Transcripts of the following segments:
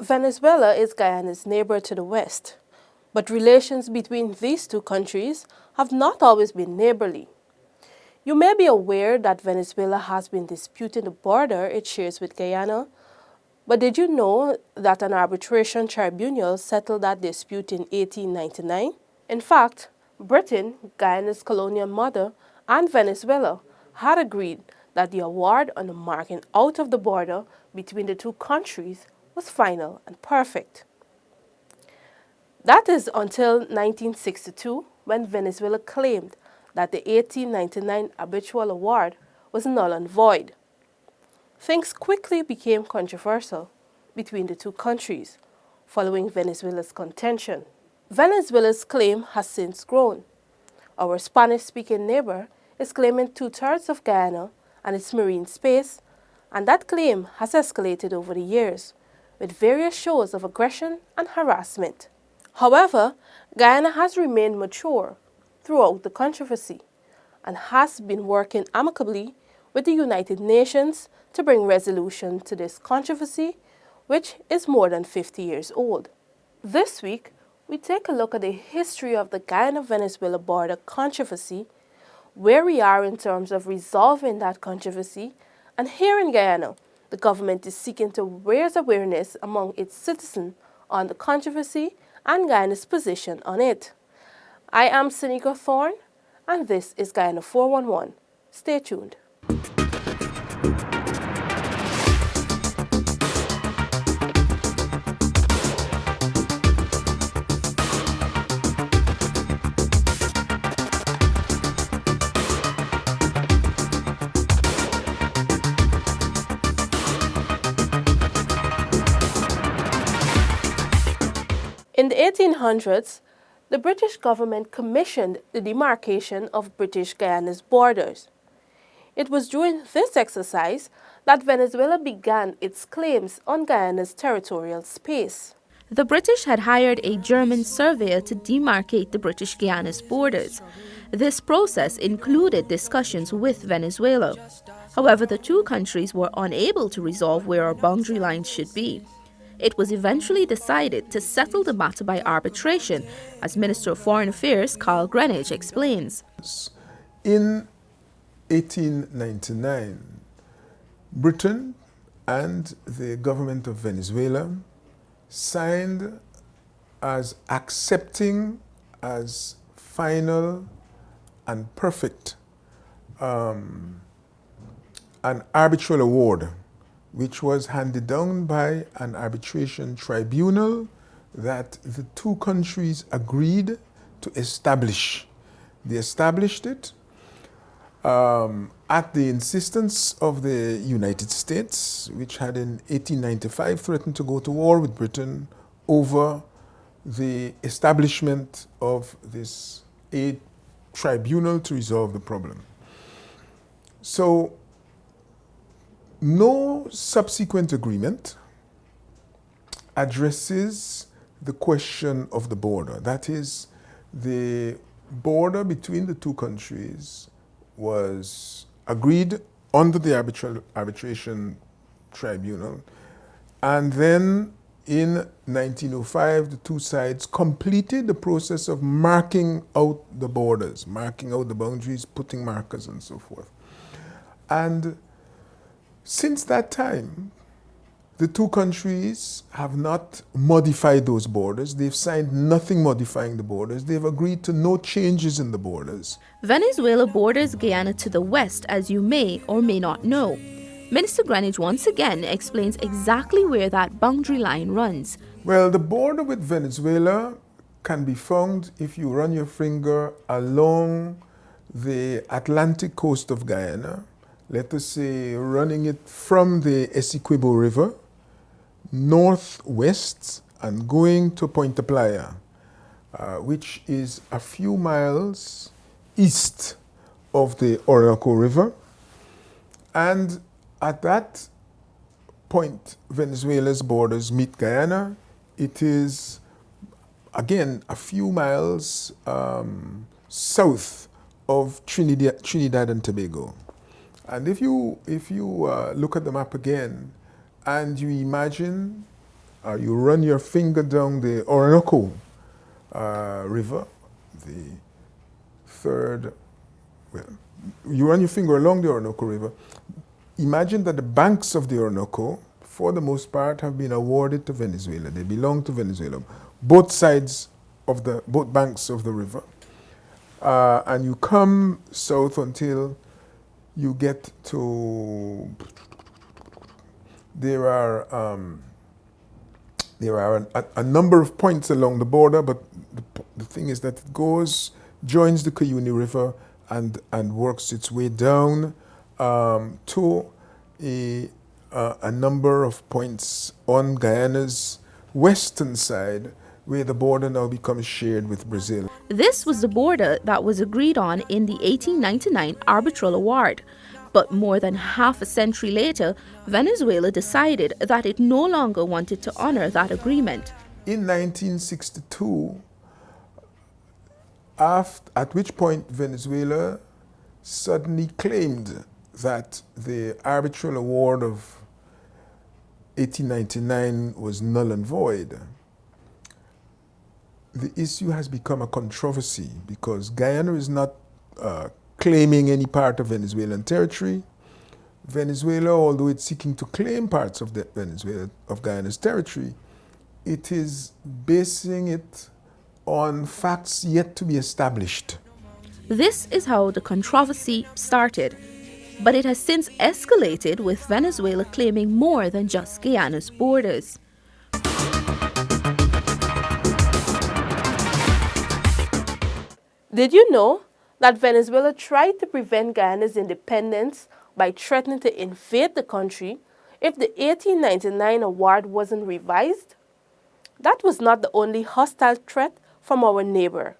Venezuela is Guyana's neighbor to the west, but relations between these two countries have not always been neighborly. You may be aware that Venezuela has been disputing the border it shares with Guyana, but did you know that an arbitration tribunal settled that dispute in 1899? In fact, Britain, Guyana's colonial mother, and Venezuela had agreed that the award on the marking out of the border between the two countries was final and perfect. That is until 1962, when Venezuela claimed that the 1899 arbitral award was null and void. Things quickly became controversial between the two countries following Venezuela's contention. Venezuela's claim has since grown. Our Spanish-speaking neighbor is claiming two-thirds of Guyana and its marine space, and that claim has escalated over the years, with various shows of aggression and harassment. However, Guyana has remained mature throughout the controversy and has been working amicably with the United Nations to bring resolution to this controversy, which is more than 50 years old. This week, we take a look at the history of the Guyana-Venezuela border controversy, where we are in terms of resolving that controversy, and here in Guyana, the government is seeking to raise awareness among its citizens on the controversy and Guyana's position on it. I am Sinika Thorne, and this is Guyana 411. Stay tuned. In the 1800s, the British government commissioned the demarcation of British Guyana's borders. It was during this exercise that Venezuela began its claims on Guyana's territorial space. The British had hired a German surveyor to demarcate the British Guyana's borders. This process included discussions with Venezuela. However, the two countries were unable to resolve where our boundary lines should be. It was eventually decided to settle the matter by arbitration, as Minister of Foreign Affairs Carl Greenidge explains. In 1899, Britain and the government of Venezuela signed as accepting as final and perfect an arbitral award, which was handed down by an arbitration tribunal that the two countries agreed to establish. They established it at the insistence of the United States, which had in 1895 threatened to go to war with Britain over the establishment of this aid tribunal to resolve the problem. So, no subsequent agreement addresses the question of the border. That is, the border between the two countries was agreed under the arbitration tribunal. And then in 1905, the two sides completed the process of marking out the borders, marking out the boundaries, putting markers and so forth. And since that time, the two countries have not modified those borders. They've signed nothing modifying the borders. They've agreed to no changes in the borders. Venezuela borders Guyana to the west, as you may or may not know. Minister Greenidge once again explains exactly where that boundary line runs. Well, the border with Venezuela can be found if you run your finger along the Atlantic coast of Guyana. Let us say running it from the Essequibo River northwest and going to Puerto Playa, which is a few miles east of the Orinoco River. And at that point, Venezuela's borders meet Guyana. It is, again, a few miles south of Trinidad and Tobago. And if you look at the map again, and you imagine You run your finger down the Orinoco River, the third, well, you run your finger along the Orinoco River. Imagine that the banks of the Orinoco, for the most part, have been awarded to Venezuela. They belong to Venezuela. Both sides of both banks of the river. And you come south until you get to, there are a number of points along the border, but the thing is that it joins the Cuyuni River and works its way down to a number of points on Guyana's western side, where the border now becomes shared with Brazil. This was the border that was agreed on in the 1899 Arbitral Award. But more than half a century later, Venezuela decided that it no longer wanted to honor that agreement. In 1962, at which point Venezuela suddenly claimed that the arbitral award of 1899 was null and void, the issue has become a controversy because Guyana is not claiming any part of Venezuelan territory. Venezuela, although it's seeking to claim parts of Guyana's territory, it is basing it on facts yet to be established. This is how the controversy started. But it has since escalated, with Venezuela claiming more than just Guyana's borders. Did you know that Venezuela tried to prevent Guyana's independence by threatening to invade the country if the 1899 award wasn't revised? That was not the only hostile threat from our neighbor,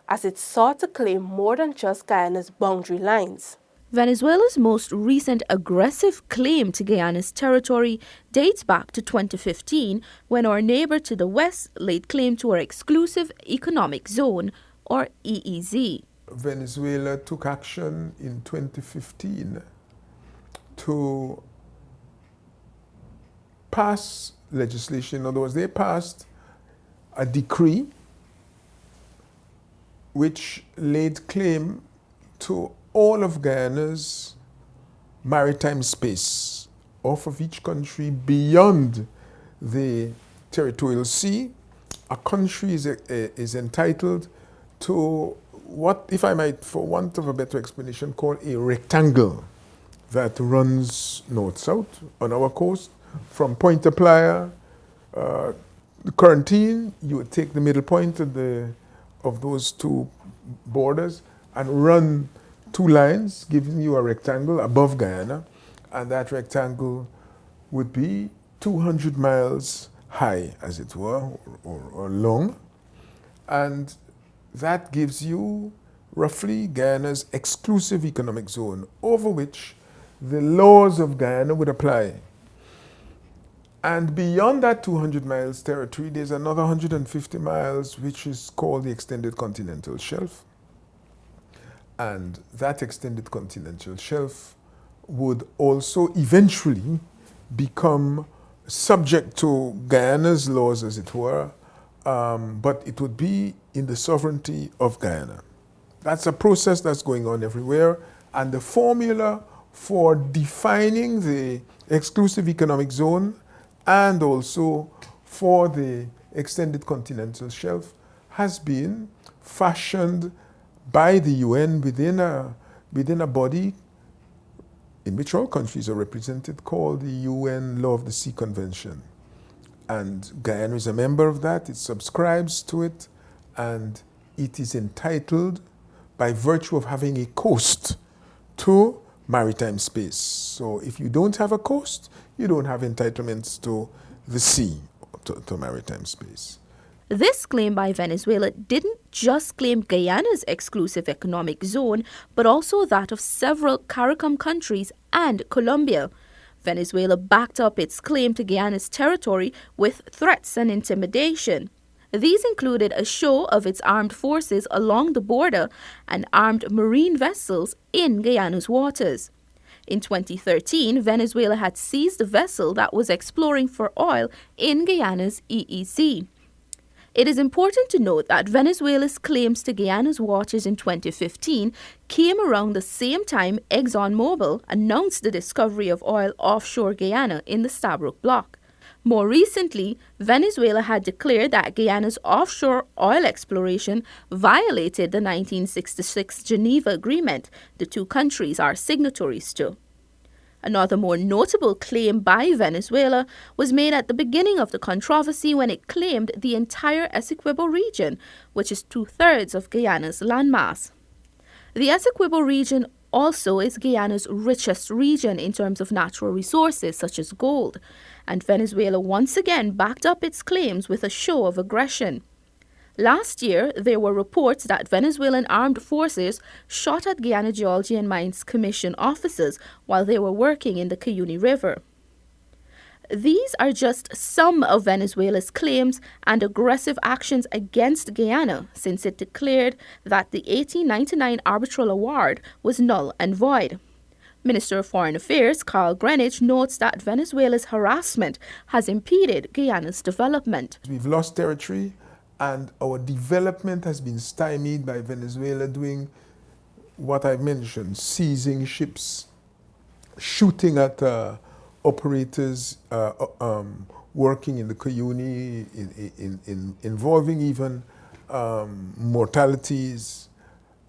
as it sought to claim more than just Guyana's boundary lines. Venezuela's most recent aggressive claim to Guyana's territory dates back to 2015, when our neighbor to the west laid claim to our exclusive economic zone, or EEZ. Venezuela took action in 2015 to pass legislation. In other words, they passed a decree which laid claim to all of Guyana's maritime space off of each country beyond the territorial sea. A country is entitled to what, if I might, for want of a better explanation, call a rectangle that runs north-south on our coast from Point de Playa, the quarantine. You would take the middle point of those two borders and run two lines, giving you a rectangle above Guyana, and that rectangle would be 200 miles high, as it were, or long, and that gives you roughly Guyana's exclusive economic zone, over which the laws of Guyana would apply. And beyond that 200 miles territory, there's another 150 miles, which is called the extended continental shelf. And that extended continental shelf would also eventually become subject to Guyana's laws, as it were, but it would be in the sovereignty of Guyana. That's a process that's going on everywhere, and the formula for defining the exclusive economic zone and also for the extended continental shelf has been fashioned by the UN within a body in which all countries are represented, called the UN Law of the Sea Convention. And Guyana is a member of that, it subscribes to it, and it is entitled, by virtue of having a coast, to maritime space. So if you don't have a coast, you don't have entitlements to the sea, to maritime space. This claim by Venezuela didn't just claim Guyana's exclusive economic zone, but also that of several CARICOM countries and Colombia. Venezuela backed up its claim to Guyana's territory with threats and intimidation. These included a show of its armed forces along the border and armed marine vessels in Guyana's waters. In 2013, Venezuela had seized a vessel that was exploring for oil in Guyana's EEZ. It is important to note that Venezuela's claims to Guyana's waters in 2015 came around the same time ExxonMobil announced the discovery of oil offshore Guyana in the Stabroek Block. More recently, Venezuela had declared that Guyana's offshore oil exploration violated the 1966 Geneva Agreement the two countries are signatories to. Another more notable claim by Venezuela was made at the beginning of the controversy when it claimed the entire Essequibo region, which is 2/3 of Guyana's landmass. The Essequibo region also is Guyana's richest region in terms of natural resources such as gold, and Venezuela once again backed up its claims with a show of aggression. Last year, there were reports that Venezuelan armed forces shot at Guyana Geologian Mines Commission officers while they were working in the Cuyuni River. These are just some of Venezuela's claims and aggressive actions against Guyana since it declared that the 1899 arbitral award was null and void. Minister of Foreign Affairs Carl Greenidge notes that Venezuela's harassment has impeded Guyana's development. We've lost territory, and our development has been stymied by Venezuela doing what I've mentioned, seizing ships, shooting at operators working in the Cuyuni, involving even mortalities,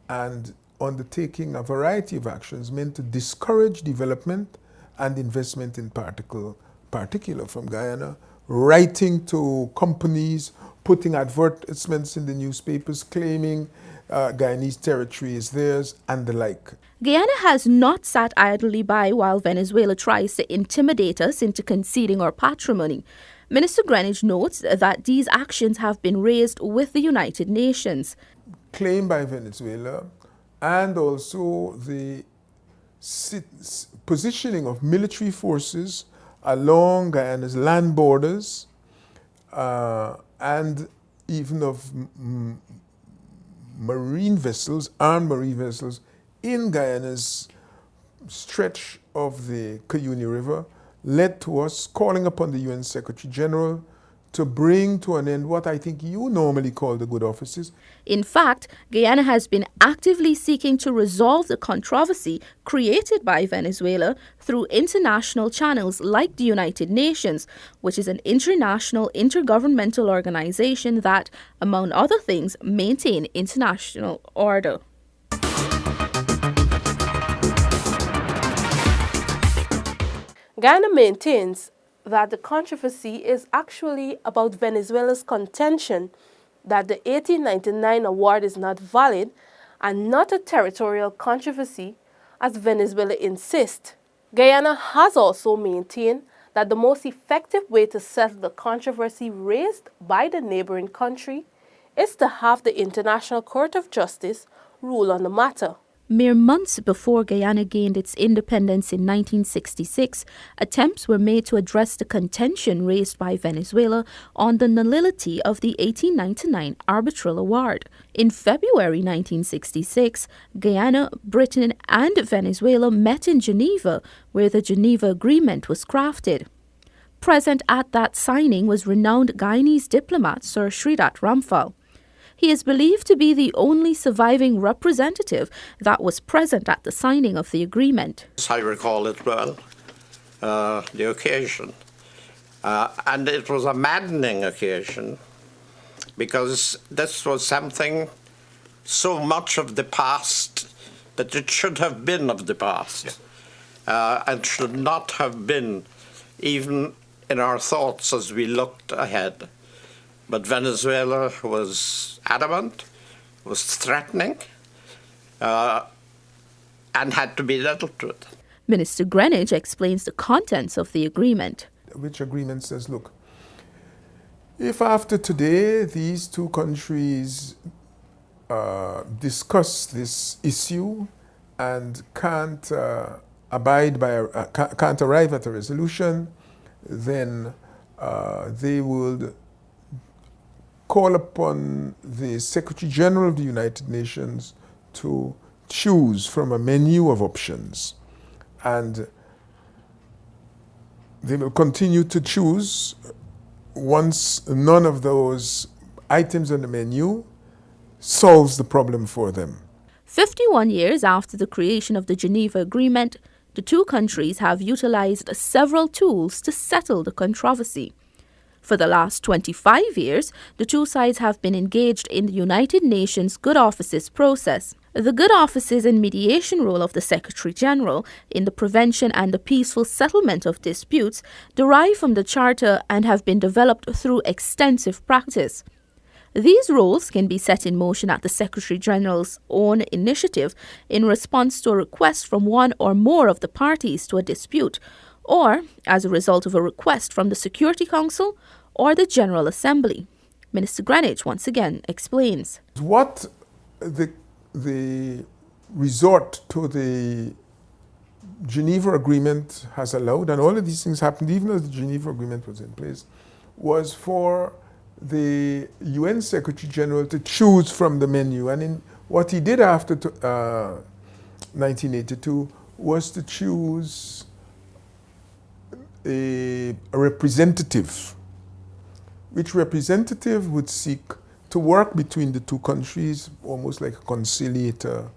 and undertaking a variety of actions meant to discourage development and investment in particular from Guyana, writing to companies, putting advertisements in the newspapers claiming Guyanese territory is theirs, and the like. Guyana has not sat idly by while Venezuela tries to intimidate us into conceding our patrimony. Minister Greenidge notes that these actions have been raised with the United Nations. Claim by Venezuela, and also the positioning of military forces along Guyana's land borders, and even of marine vessels, armed marine vessels, in Guyana's stretch of the Cuyuni River, led to us calling upon the UN Secretary General to bring to an end what I think you normally call the good offices. In fact, Guyana has been actively seeking to resolve the controversy created by Venezuela through international channels like the United Nations, which is an international intergovernmental organization that, among other things, maintain international order. Guyana maintains that the controversy is actually about Venezuela's contention that the 1899 award is not valid and not a territorial controversy, as Venezuela insists. Guyana has also maintained that the most effective way to settle the controversy raised by the neighboring country is to have the International Court of Justice rule on the matter. Mere months before Guyana gained its independence in 1966, attempts were made to address the contention raised by Venezuela on the nullity of the 1899 arbitral award. In February 1966, Guyana, Britain, and Venezuela met in Geneva, where the Geneva Agreement was crafted. Present at that signing was renowned Guyanese diplomat Sir Sridhat Ramphal. He is believed to be the only surviving representative that was present at the signing of the agreement. I recall it well, the occasion. And it was a maddening occasion because this was something so much of the past that it should have been of the past, and should not have been even in our thoughts as we looked ahead. But Venezuela was adamant, was threatening, and had to be dealt with. Minister Greenidge explains the contents of the agreement. Which agreement says, look, if after today these two countries discuss this issue and can't can't arrive at a resolution, then they would call upon the Secretary General of the United Nations to choose from a menu of options. And they will continue to choose once none of those items on the menu solves the problem for them. 51 years after the creation of the Geneva Agreement, the two countries have utilized several tools to settle the controversy. For the last 25 years, the two sides have been engaged in the United Nations Good Offices process. The Good Offices and mediation role of the Secretary General in the prevention and the peaceful settlement of disputes derive from the Charter and have been developed through extensive practice. These roles can be set in motion at the Secretary General's own initiative in response to a request from one or more of the parties to a dispute, or as a result of a request from the Security Council or the General Assembly. Minister Greenwich once again explains. What the resort to the Geneva Agreement has allowed, and all of these things happened even as the Geneva Agreement was in place, was for the UN Secretary General to choose from the menu. And in what he did after 1982 was to choose a representative, which representative would seek to work between the two countries, almost like a conciliator,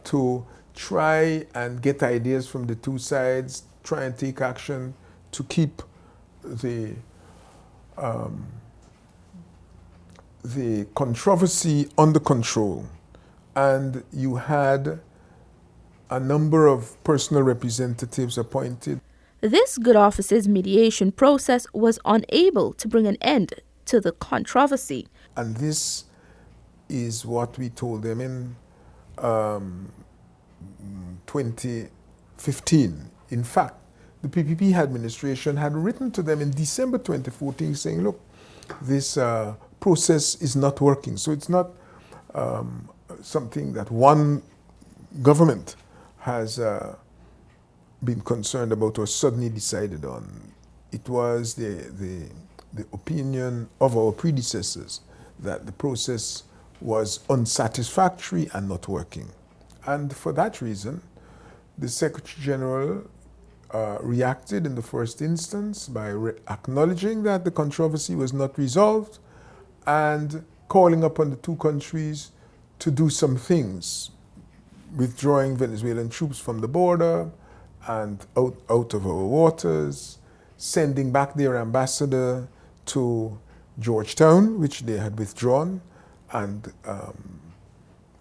to try and get ideas from the two sides, try and take action to keep the controversy under control. And you had a number of personal representatives appointed. This Good Offices mediation process was unable to bring an end to the controversy. And this is what we told them in 2015. In fact, the PPP administration had written to them in December 2014 saying, look, this process is not working. So it's not something that one government has been concerned about or suddenly decided on. It was the opinion of our predecessors that the process was unsatisfactory and not working. And for that reason, the Secretary General reacted in the first instance by acknowledging that the controversy was not resolved and calling upon the two countries to do some things, withdrawing Venezuelan troops from the border and out of our waters, sending back their ambassador to Georgetown, which they had withdrawn, and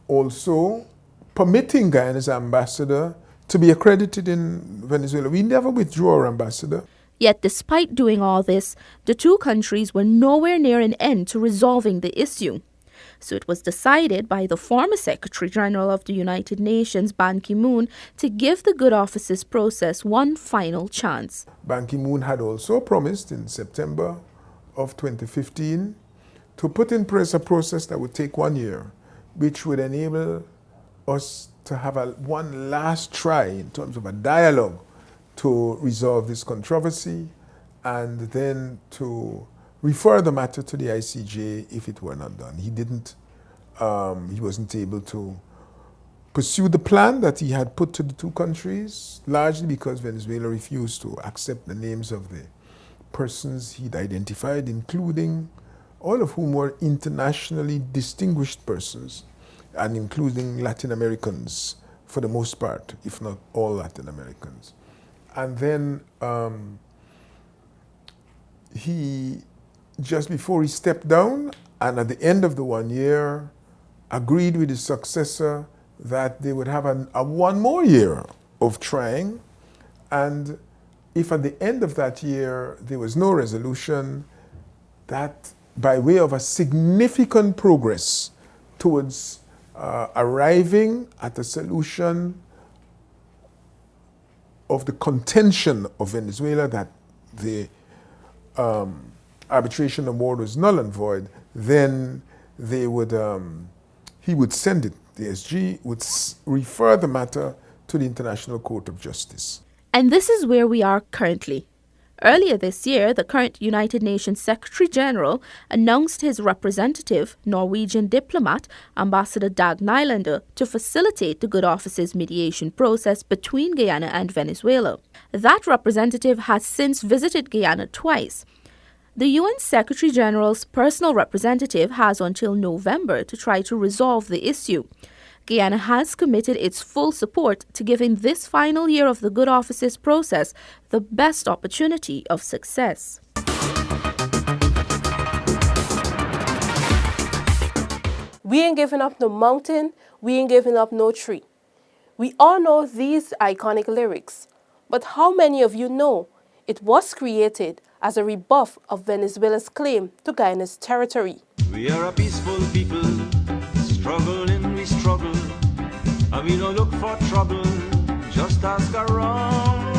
also permitting Guyana's ambassador to be accredited in Venezuela. We never withdrew our ambassador. Yet despite doing all this, the two countries were nowhere near an end to resolving the issue. So it was decided by the former Secretary General of the United Nations, Ban Ki-moon, to give the Good Offices process one final chance. Ban Ki-moon had also promised in September of 2015 to put in place a process that would take 1 year, which would enable us to have one last try in terms of a dialogue to resolve this controversy, and then to refer the matter to the ICJ if it were not done. He wasn't able to pursue the plan that he had put to the two countries, largely because Venezuela refused to accept the names of the persons he'd identified, including all of whom were internationally distinguished persons, and including Latin Americans for the most part, if not all Latin Americans. And then he, just before he stepped down, and at the end of the 1 year, agreed with his successor that they would have a 1 more year of trying. And if at the end of that year there was no resolution, that by way of a significant progress towards arriving at a solution of the contention of Venezuela that the arbitration award was null and void, then they would, he would send it, the SG would refer the matter to the International Court of Justice. And this is where we are currently. Earlier this year, the current United Nations Secretary General announced his representative, Norwegian diplomat Ambassador Dag Nylander, to facilitate the Good Office's mediation process between Guyana and Venezuela. That representative has since visited Guyana twice. The UN Secretary General's personal representative has until November to try to resolve the issue. Guyana has committed its full support to giving this final year of the Good Office's process the best opportunity of success. We ain't giving up no mountain, we ain't giving up no tree. We all know these iconic lyrics, but how many of you know it was created as a rebuff of Venezuela's claim to Guyana's territory? We are a peaceful people, struggling, we struggle, and we don't look for trouble, just ask around.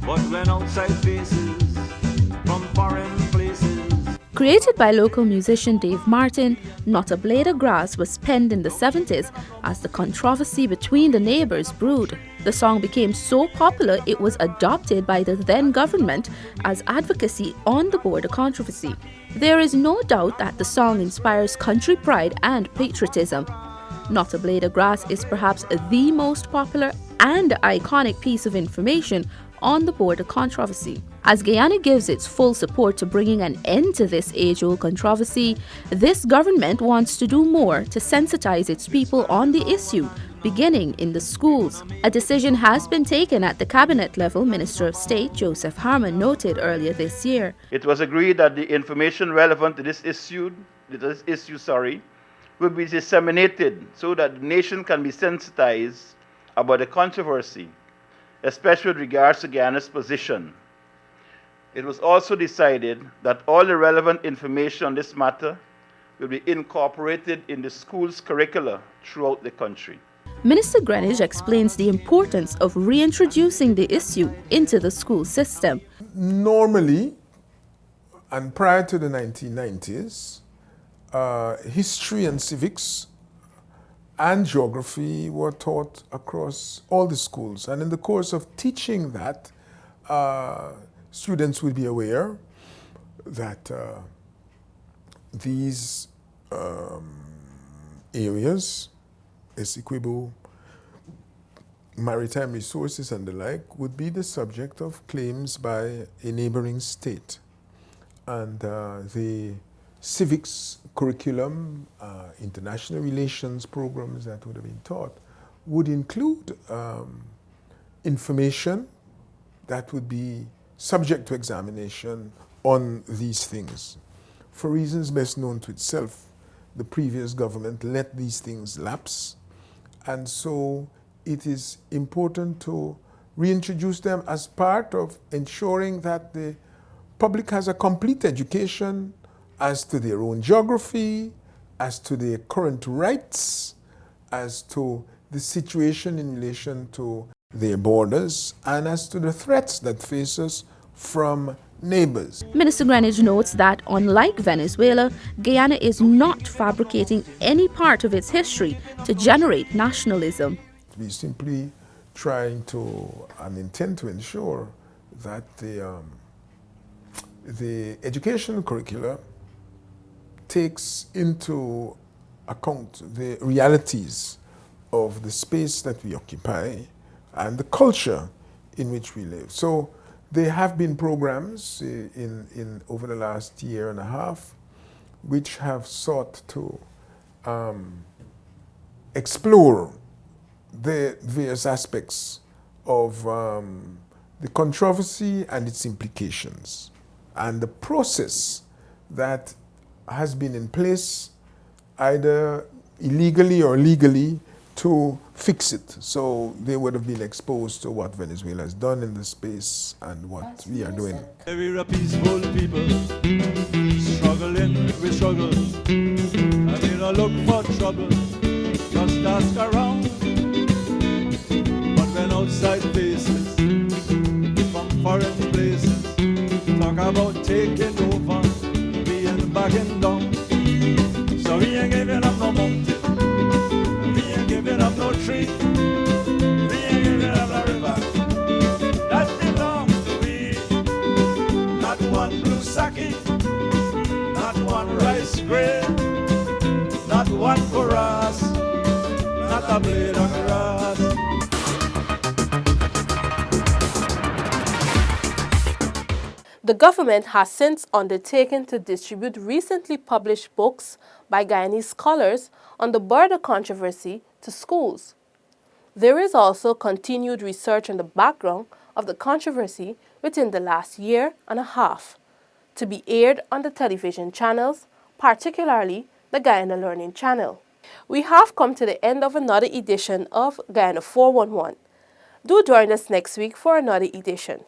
But when outside faces, from foreign places. Created by local musician Dave Martin, Not a Blade of Grass was penned in the 70s as the controversy between the neighbors brewed. The song became so popular it was adopted by the then government as advocacy on the border controversy. There is no doubt that the song inspires country pride and patriotism. Not a Blade of Grass is perhaps the most popular and iconic piece of information on the border controversy. As Guyana gives its full support to bringing an end to this age-old controversy, this government wants to do more to sensitize its people on the issue, beginning in the schools. A decision has been taken at the cabinet level, Minister of State Joseph Harmon noted earlier this year. It was agreed that the information relevant to this issue will be disseminated so that the nation can be sensitized about the controversy, especially with regards to Guyana's position. It was also decided that all the relevant information on this matter will be incorporated in the school's curricula throughout the country. Minister Greenidge explains the importance of reintroducing the issue into the school system. Normally, and prior to the 1990s, history and civics and geography were taught across all the schools. And in the course of teaching that, students will be aware that these areas, Essequibo, maritime resources and the like, would be the subject of claims by a neighboring state. And the civics curriculum, international relations programs that would have been taught would include information that would be subject to examination on these things. For reasons best known to itself, the previous government let these things lapse, and so it is important to reintroduce them as part of ensuring that the public has a complete education as to their own geography, as to their current rights, as to the situation in relation to their borders, and as to the threats that face us from neighbors. Minister Greenidge notes that, unlike Venezuela, Guyana is not fabricating any part of its history to generate nationalism. We simply trying to and intend to ensure that the educational curricula takes into account the realities of the space that we occupy and the culture in which we live. So there have been programs in over the last year and a half which have sought to explore the various aspects of the controversy and its implications, and the process that has been in place, either illegally or legally, to fix it. So they would have been exposed to what Venezuela has done in the space and what we are doing. We're a peaceful people, struggling, we struggle, and we don't look for trouble, just ask around. But when outside faces, from foreign places, talk about taking over, we ain't backing down. So we ain't giving up no mountain, we ain't giving up no tree, we ain't giving up no river. That belongs to we. disgrace. Not one for us, not a blade of grass. The government has since undertaken to distribute recently published books by Guyanese scholars on the border controversy to schools. There is also continued research on the background of the controversy within the last year and a half, to be aired on the television channels, particularly the Guyana Learning Channel. We have come to the end of another edition of Guyana 411. Do join us next week for another edition.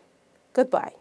Goodbye.